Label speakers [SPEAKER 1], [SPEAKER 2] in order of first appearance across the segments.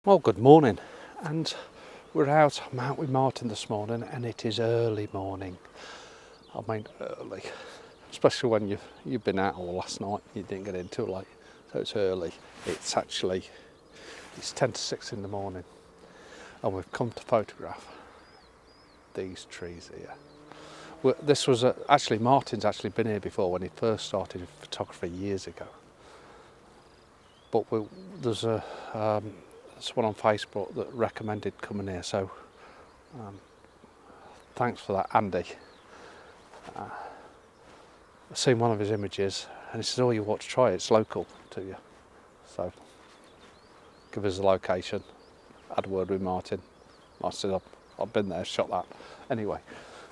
[SPEAKER 1] Well, good morning, and I'm out with Martin this morning, and it is early morning. I mean early, especially when you've been out all last night and you didn't get in too late, so it's early. It's 10 to 6 in the morning, and we've come to photograph these trees here. This was actually Martin's actually been here before when he first started photography years ago, but there's someone on Facebook that recommended coming here, so thanks for that, Andy. I've seen one of his images and he said, "Oh, you want to try it, it's local to you." So give us the location, had a word with Martin. I said, I've been there, shot that. Anyway,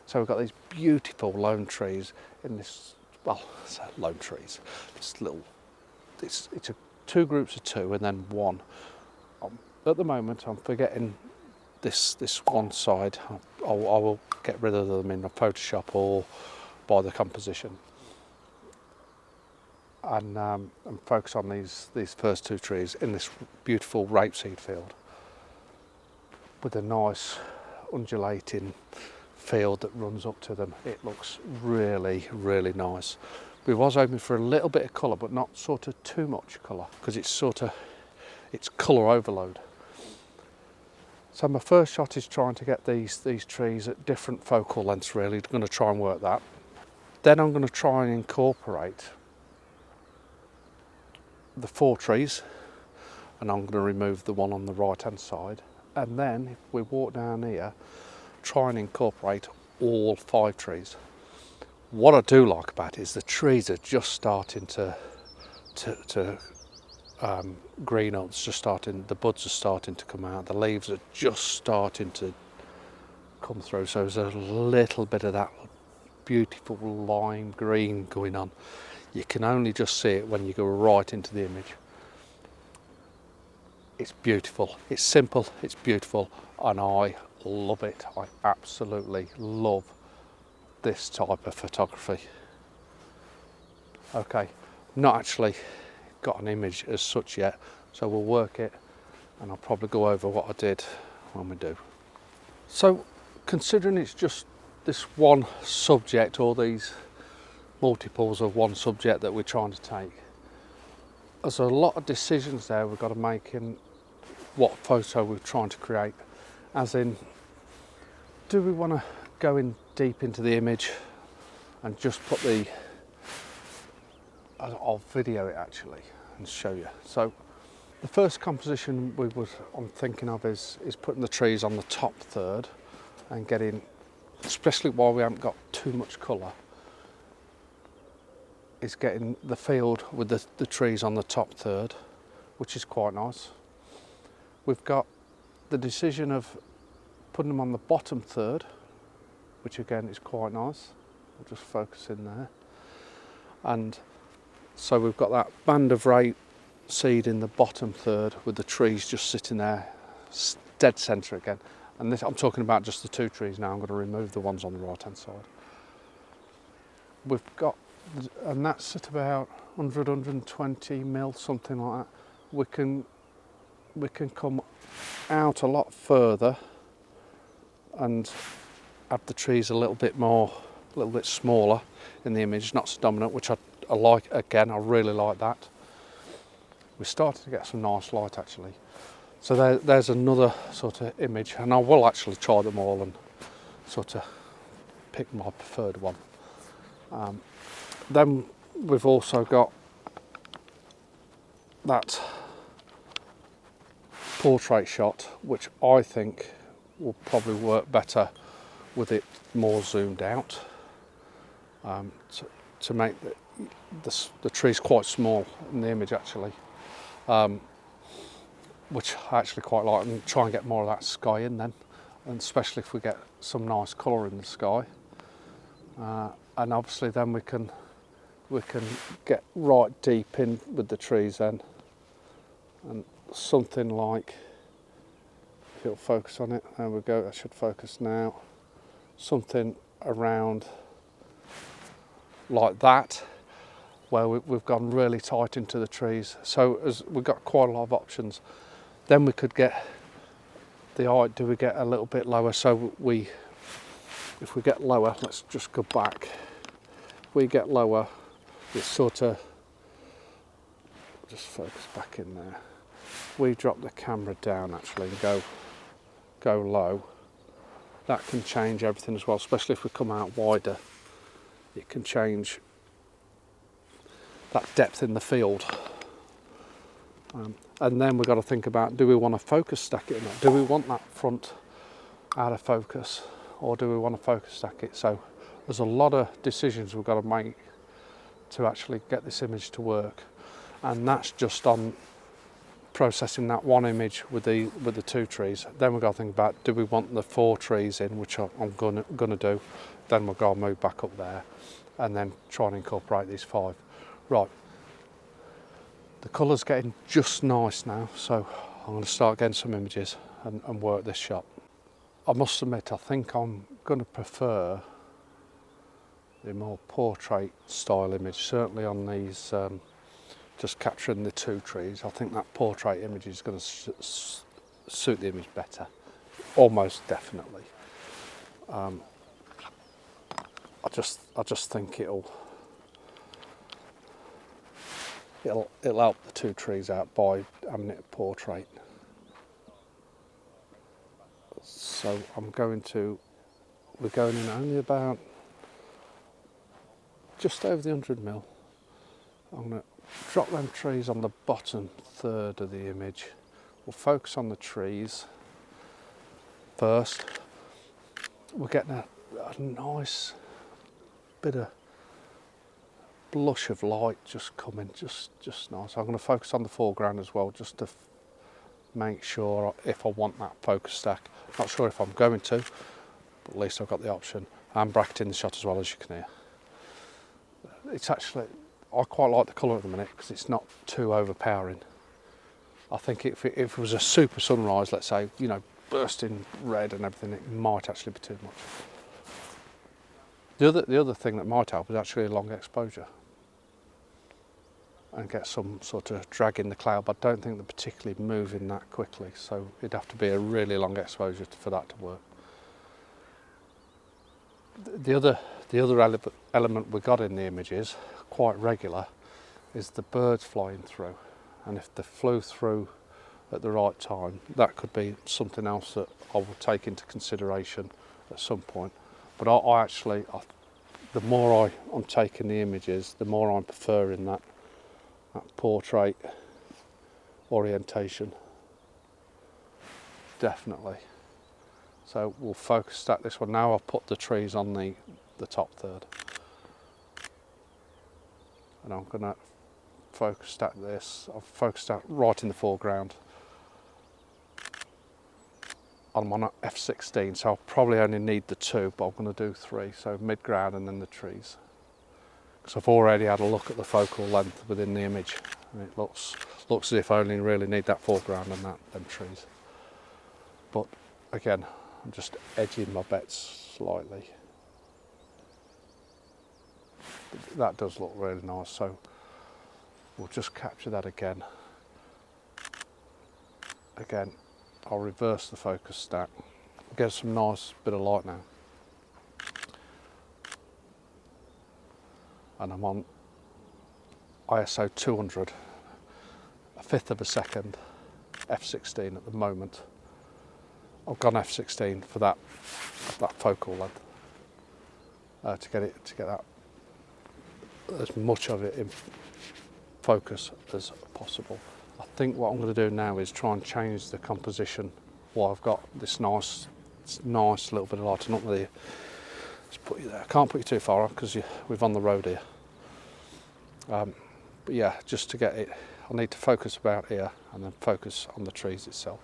[SPEAKER 1] so we've got these beautiful lone trees in this, well, it's lone trees, it's two groups of two and then one. At the moment, I'm forgetting this one side. I will get rid of them in a Photoshop or by the composition, and focus on these first two trees in this beautiful rapeseed field with a nice undulating field that runs up to them. It looks really, really nice. We was hoping for a little bit of colour, but not sort of too much colour, because it's colour overload. So my first shot is trying to get these trees at different focal lengths, really. I'm going to try and work that. Then I'm going to try and incorporate the four trees, and I'm going to remove the one on the right hand side. And then if we walk down here, try and incorporate all 5 trees. What I do like about it is the trees are just starting to green up. It's just starting, the buds are starting to come out, the leaves are just starting to come through, so there's a little bit of that beautiful lime green going on. You can only just see it when you go right into the image. It's beautiful, it's simple, it's beautiful, and I love it. I absolutely love this type of photography. Okay, not actually got an image as such yet, so we'll work it and I'll probably go over what I did when we do. So considering it's just this one subject, or these multiples of one subject that we're trying to take, there's a lot of decisions there we've got to make in what photo we're trying to create. As in, do we want to go in deep into the image and just put I'll video it actually and show you. So the first composition I'm thinking of is putting the trees on the top third and getting, especially while we haven't got too much colour, is getting the field with the trees on the top third, which is quite nice. We've got the decision of putting them on the bottom third, which again is quite nice. I'll just focus in there. And so we've got that band of rape seed in the bottom third with the trees just sitting there, dead centre again. And this, I'm talking about just the 2 trees now. I'm going to remove the ones on the right hand side. We've got, and that's at about 120 mil, something like that. We can come out a lot further and have the trees a little bit smaller in the image, not so dominant, which I like. Again, I really like that. We're starting to get some nice light actually. So there's another sort of image, and I will actually try them all and sort of pick my preferred one. Then we've also got that portrait shot, which I think will probably work better with it more zoomed out, to make the trees quite small in the image actually, which I actually quite like, and try and get more of that sky in then, and especially if we get some nice colour in the sky, and obviously then we can get right deep in with the trees then, and something like, if it'll focus on it, there we go, that should focus now, something around like that, where we've gone really tight into the trees. So we've got quite a lot of options. Then we could get the height, do we get a little bit lower? So if we get lower, let's just go back. If we get lower, it's sort of, just focus back in there. We drop the camera down actually and go low. That can change everything as well, especially if we come out wider. It can change that depth in the field. And then we've got to think about, do we want to focus stack it or not? Do we want that front out of focus, or do we want to focus stack it? So there's a lot of decisions we've got to make to actually get this image to work. And that's just on processing that one image with the 2 trees. Then we've got to think about, do we want the 4 trees in, which I'm gonna do. Then we've got to move back up there and then try and incorporate these 5. Right, the colour's getting just nice now, so I'm going to start getting some images and work this shot. I must admit, I think I'm going to prefer the more portrait style image, certainly on these just capturing the 2 trees. I think that portrait image is going to suit the image better, almost definitely. I just think it'll help the 2 trees out by having it a portrait. So we're going in only about just over the 100mm. I'm going to drop them trees on the bottom third of the image. We'll focus on the trees first. We're getting a nice bit of blush of light just coming, just nice. I'm going to focus on the foreground as well, just to make sure if I want that focus stack. Not sure if I'm going to, but at least I've got the option. I'm bracketing the shot as well, as you can hear. It's actually, I quite like the colour at the minute because it's not too overpowering. I think if it was a super sunrise, let's say, you know, bursting red and everything, it might actually be too much. The other thing that might help is actually a long exposure and get some sort of drag in the cloud, but I don't think they're particularly moving that quickly, so it'd have to be a really long exposure for that to work. The other element we got in the images, quite regular, is the birds flying through, and if they flew through at the right time, that could be something else that I will take into consideration at some point. But I actually, the more I'm taking the images, the more I'm preferring that portrait orientation, definitely. So we'll focus stack this one. Now I'll put the trees on the top third. And I'm going to focus stack this. I've focused stack right in the foreground. I'm on f16, so I'll probably only need the 2, but I'm going to do 3. So mid-ground and then the trees. Because I've already had a look at the focal length within the image. And it looks as if I only really need that foreground and them trees. But again, I'm just edging my bets slightly. But that does look really nice, so we'll just capture that again. Again, I'll reverse the focus stack, get some nice bit of light now. And I'm on ISO 200, a fifth of a second, f16 at the moment. I've gone f16 for that focal length to get that as much of it in focus as possible. I think what I'm going to do now is try and change the composition while I've got this nice little bit of light. And not really, just put you there. I can't put you too far off because we're on the road here. But yeah, just to get it, I need to focus about here and then focus on the trees itself.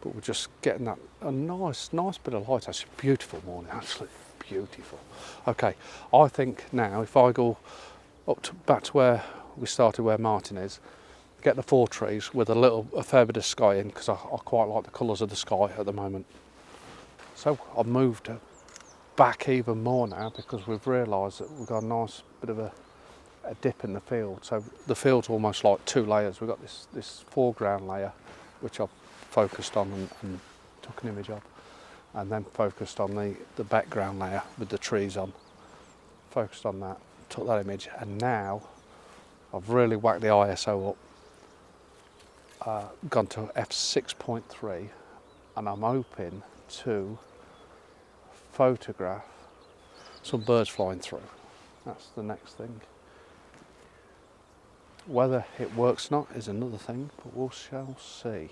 [SPEAKER 1] But we're just getting that a nice bit of light. Actually, beautiful morning. Absolutely beautiful. Okay, I think now if I go back to where we started, where Martin is, get the 4 trees with a fair bit of sky in, because I quite like the colours of the sky at the moment. So I've moved back even more now because we've realised that we've got a nice bit of a dip in the field. So the field's almost like 2 layers. We've got this foreground layer which I've focused on and took an image of, and then focused on the background layer with the trees on, focused on that, took that image, and now I've really whacked the ISO up, gone to f6.3, and I'm hoping to photograph some birds flying through. That's the next thing. Whether it works or not is another thing, but we shall see.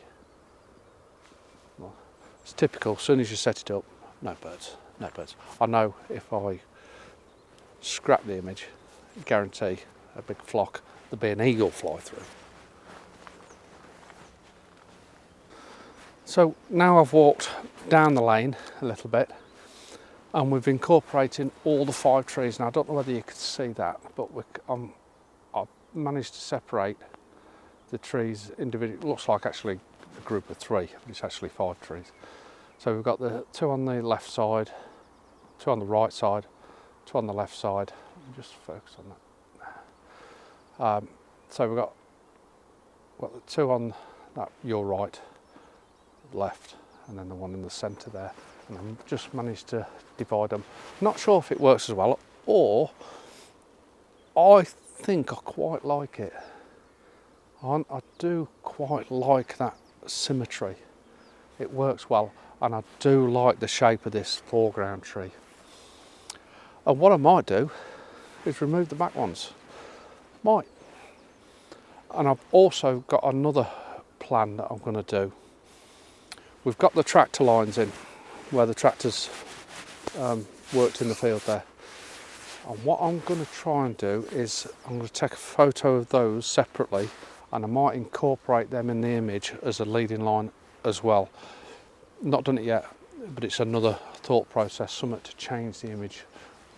[SPEAKER 1] Well, it's typical, as soon as you set it up, no birds, no birds. I know if I scrap the image, guarantee a big flock, there'll be an eagle fly through. So now I've walked down the lane a little bit, and we've incorporated all the 5 trees. Now I don't know whether you could see that, but I've managed to separate the trees individually. It looks like actually a group of 3, but it's actually 5 trees. So we've got the 2 on the left side, 2 on the right side, 2 on the left side. Just focus on that. So we've got the 2 on that, your right, left, and then the one in the centre there. And I've just managed to divide them. Not sure if it works as well, or I think I quite like it. I do quite like that symmetry. It works well, and I do like the shape of this foreground tree. And what I might do is remove the back ones. Might. And I've also got another plan that I'm going to do. We've got the tractor lines in, where the tractors worked in the field there. And what I'm going to try and do is I'm going to take a photo of those separately, and I might incorporate them in the image as a leading line as well. Not done it yet, but it's another thought process, something to change the image,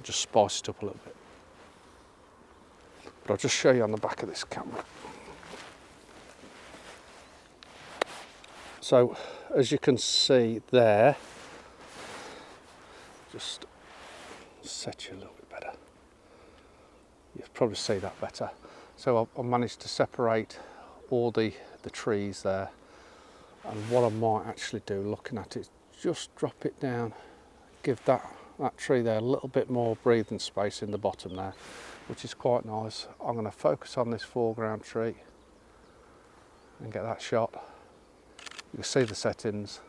[SPEAKER 1] just spice it up a little bit. But I'll just show you on the back of this camera. So as you can see there, just set you a little bit better. You can probably see that better. So I managed to separate all the trees there, and what I might actually do looking at it, just drop it down, give that tree there a little bit more breathing space in the bottom there, which is quite nice. I'm going to focus on this foreground tree and get that shot. You can see the settings,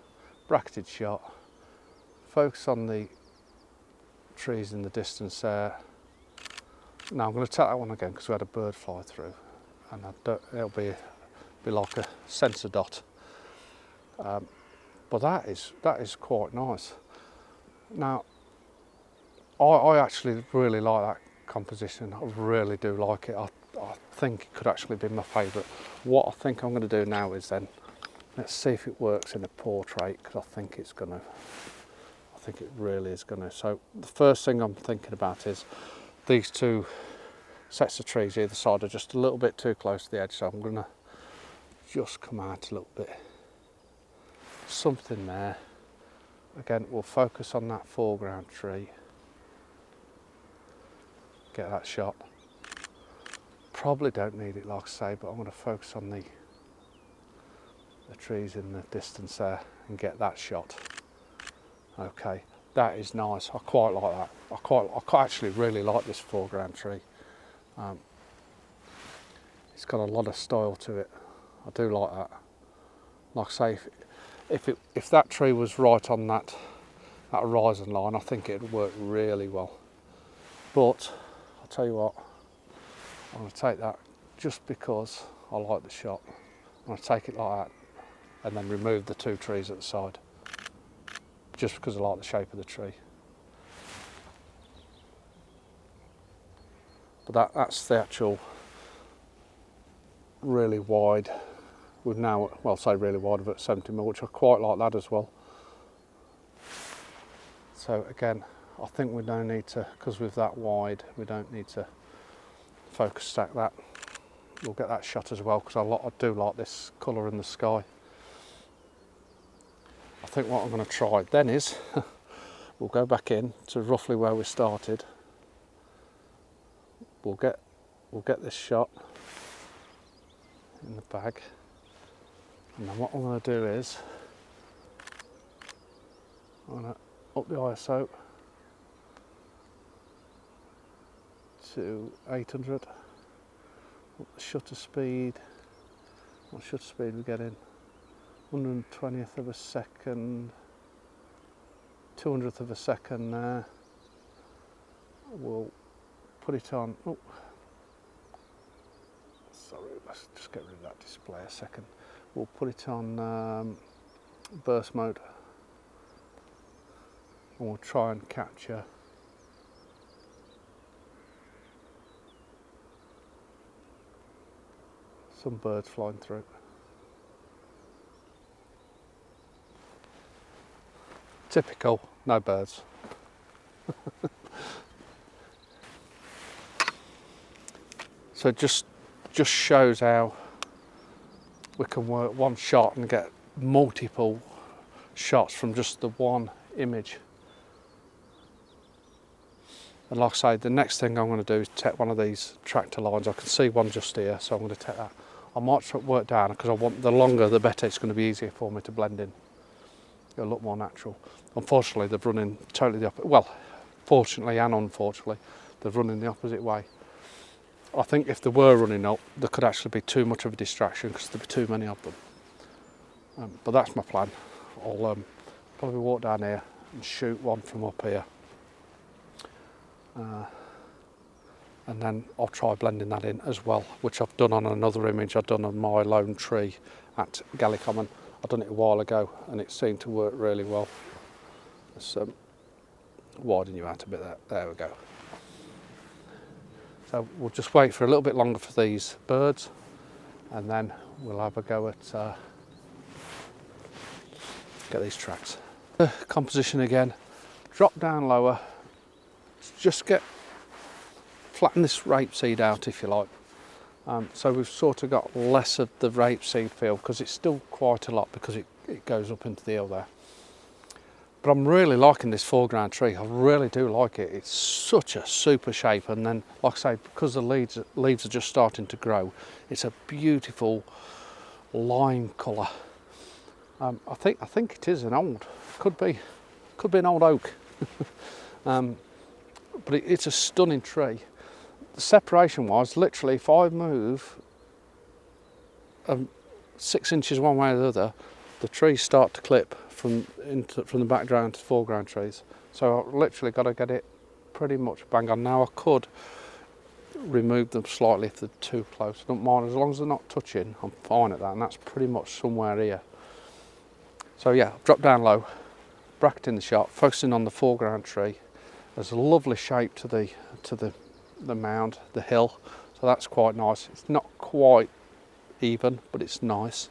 [SPEAKER 1] bracketed shot, focus on the trees in the distance there. Now I'm going to take that one again because we had a bird fly through, and it'll be like a sensor dot. But that is quite nice. Now I actually really like that composition. I really do like it. I think it could actually be my favourite. What I think I'm going to do now is then, let's see if it works in a portrait, because I think it's going to. I think it really is going to. So the first thing I'm thinking about is these 2 sets of trees either side are just a little bit too close to the edge, so I'm going to just come out a little bit. Something there. Again, we'll focus on that foreground tree. Get that shot. Probably don't need it, like I say, but I'm going to focus on the trees in the distance there and get that shot. Okay, that is nice. I quite like that. I quite actually really like this foreground tree. It's got a lot of style to it. I do like that. Like I say, if that tree was right on that horizon line, I think it'd work really well. But I'll tell you what, I'm going to take that just because I like the shot. I'm going to take it like that and then remove the 2 trees at the side, just because I like the shape of the tree. But that's the actual really wide. We've now, well, say really wide, but 70mm, which I quite like that as well. So again, I think we don't need to, because with that wide, we don't need to focus stack that. We'll get that shot as well, because I do like this colour in the sky. I think what I'm going to try then is, we'll go back in to roughly where we started. We'll get this shot in the bag. And then what I'm going to do is, I'm going to up the ISO to 800, up the shutter speed, what shutter speed we get in, 120th of a second, 200th of a second there. We'll put it on, oh, sorry, let's just get rid of that display a second. We'll put it on burst mode, and we'll try and capture some birds flying through. Typical, no birds. So it just shows how we can work one shot and get multiple shots from just the one image. And like I say, the next thing I'm going to do is take one of these tractor lines. I can see one just here, so I'm going to take that. I might work down because I want the longer the better. It's going to be easier for me to blend in. It'll look more natural. Unfortunately, they've run in totally the opposite. Well, fortunately and unfortunately, they've run in the opposite way. I think if they were running up, there could actually be too much of a distraction because there'd be too many of them. But that's my plan. I'll probably walk down here and shoot one from up here. And then I'll try blending that in as well, which I've done on another image I've done on my lone tree at Gallicommon. I've done it a while ago and it seemed to work really well. Let's widen you out a bit there. There we go. So we'll just wait for a little bit longer for these birds and then we'll have a go at get these tracks. Composition again, drop down lower, just flatten this rapeseed out if you like. So we've sort of got less of the rapeseed feel because it's still quite a lot because it goes up into the hill there. But I'm really liking this foreground tree. I really do like it. It's such a super shape, and then, like I say, because the leaves are just starting to grow, it's a beautiful lime colour. I think it is an old, could be an old oak, but it's a stunning tree. Separation wise, literally if I move 6 inches one way or the other, the trees start to clip from the background to foreground trees. So I've literally got to get it pretty much bang on. Now I could remove them slightly if they're too close. I don't mind, as long as they're not touching, I'm fine at that, and that's pretty much somewhere here. So yeah, drop down low, bracketing the shot, focusing on the foreground tree. There's a lovely shape to the mound, the hill, so that's quite nice. It's not quite even, but it's nice.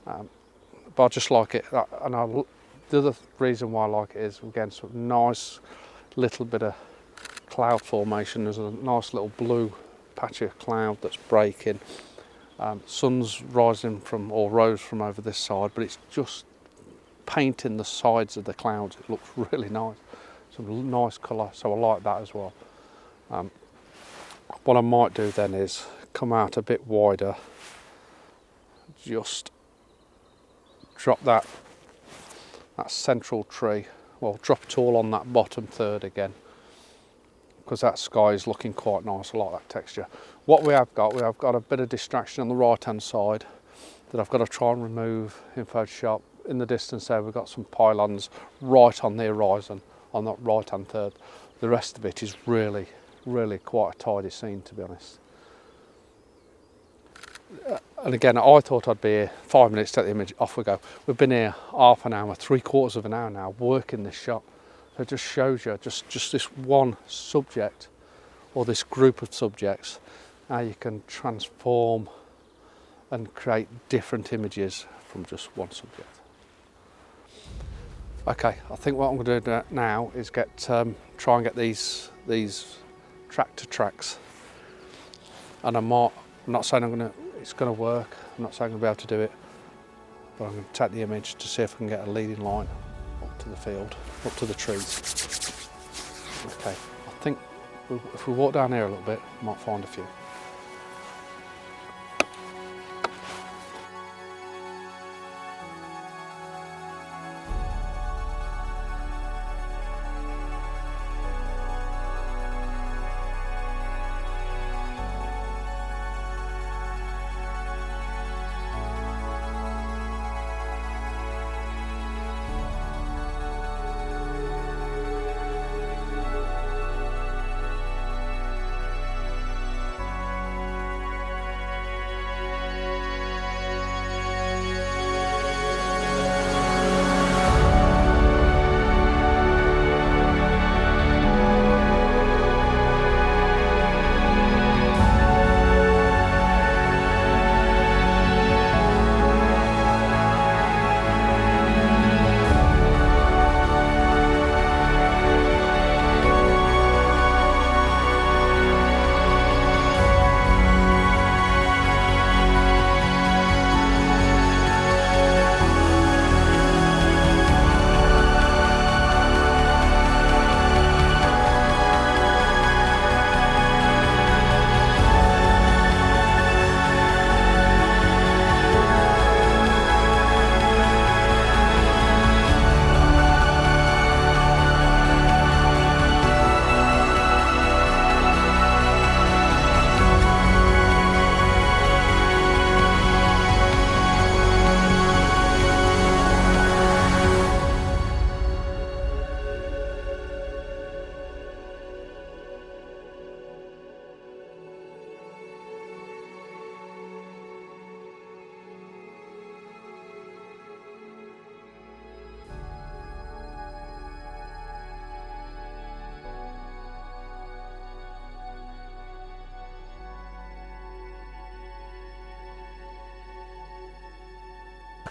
[SPEAKER 1] But I just like it, and the other reason why I like it is, again, sort of nice little bit of cloud formation. There's a nice little blue patch of cloud that's breaking. Sun's rising from, or rose from over this side, but it's just painting the sides of the clouds. It looks really nice. Some nice colour, so I like that as well. What I might do then is come out a bit wider, just drop that central tree, well, drop it all on that bottom third again, because that sky is looking quite nice. I like that texture. What we have got a bit of distraction on the right hand side that I've got to try and remove in Photoshop. In the distance there we've got some pylons right on the horizon on that right hand third. The rest of it is really quite a tidy scene, to be honest. And again, I thought I'd be here 5 minutes, take the image, off we go. We've been here half an hour, 3/4 of an hour now, working this shot. So it just shows you just this one subject, or this group of subjects, how you can transform and create different images from just one subject. Okay, I think what I'm going to do now is try and get these tractor tracks, and I'm not saying it's going to work. I'm not saying I'm going to be able to do it, but I'm going to take the image to see if I can get a leading line up to the field, up to the trees. Okay, I think if we walk down here a little bit, we might find a few.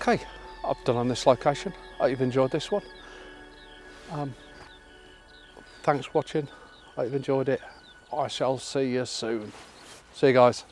[SPEAKER 1] Okay, I've done on this location. Hope you've enjoyed this one. Thanks for watching. Hope you've enjoyed it. I shall see you soon. See you guys.